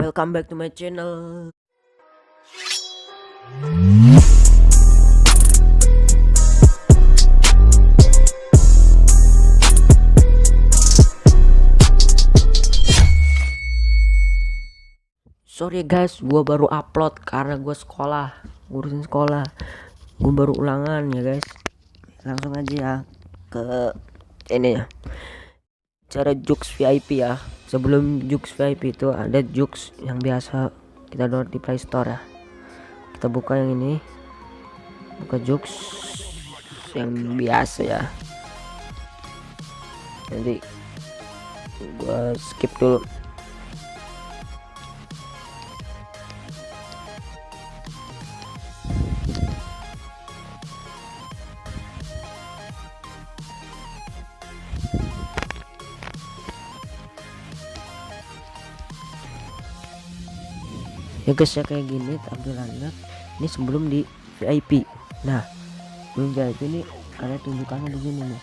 Welcome back to my channel. Sorry guys, gua baru upload karena gua ngurusin sekolah. Gua baru ulangan ya guys. Langsung aja ya ke ini ya. Cara Jux VIP ya. Sebelum Jux VIP itu ada Jux yang biasa kita download di Play Store ya. Kita buka yang ini. Buka Jux yang biasa ya. Nanti gua skip dulu. Ya guys, ya kayak gini tampilannya. Ini sebelum di VIP. Nah, belum VIP ini ada tunjukannya di sini nih.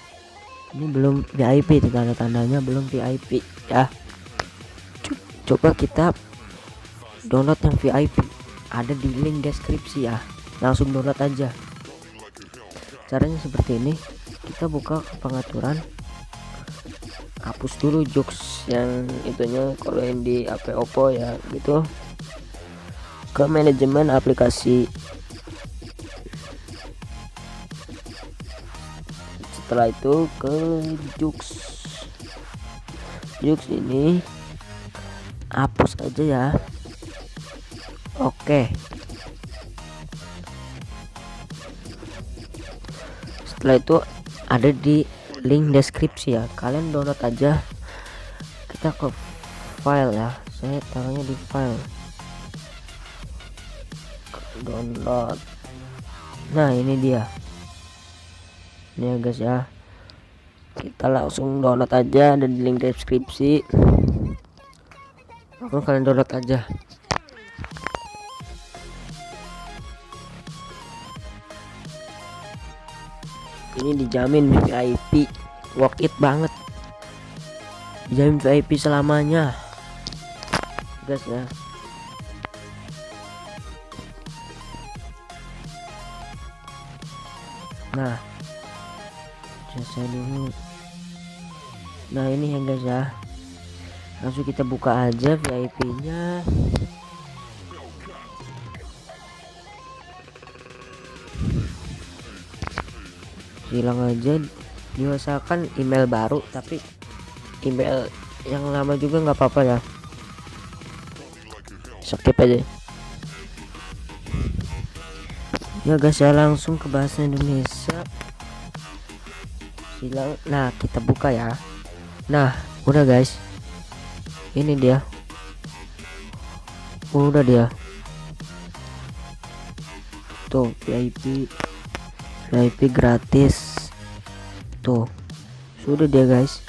Ini belum VIP, tanda-tandanya belum VIP ya. Coba kita download yang VIP. Ada di link deskripsi ya. Langsung download aja. Caranya seperti ini. Kita buka pengaturan. Hapus dulu Jux yang itunya, kalau yang di HP Oppo ya gitu. Ke manajemen aplikasi. Setelah itu ke Jux ini hapus aja ya. Oke, setelah itu ada di link deskripsi ya, kalian download aja. Kita ke file ya, saya taruhnya di file download. Nah ini dia, ini ya guys ya. Kita langsung download aja, ada di link deskripsi. Langsung kalian download aja. Ini dijamin VIP, worth it banget, dijamin VIP selamanya guys ya. Nah, jasa dulu. Nah ini ya guys ya, langsung kita buka aja VIP nya. Hilang aja, diusahakan email baru, tapi email yang lama juga nggak apa-apa ya, skip aja ya guys ya. Langsung ke bahasa Indonesia hilang. Nah kita buka ya. Nah udah guys, ini dia, udah dia tuh, VIP gratis tuh, sudah dia guys.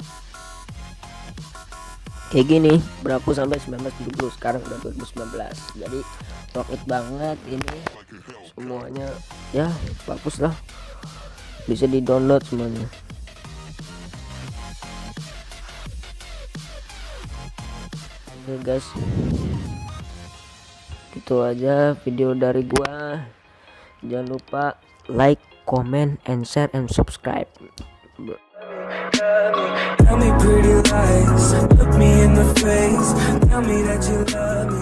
Kayak gini berlaku sampai 1970, sekarang udah 2019, jadi worth it banget ini semuanya ya. Bagus lah, bisa di download semuanya. Oke guys, itu aja video dari gua. Jangan lupa like, comment, and share and subscribe. Tell me pretty lies, look me in the face, tell me that you love me.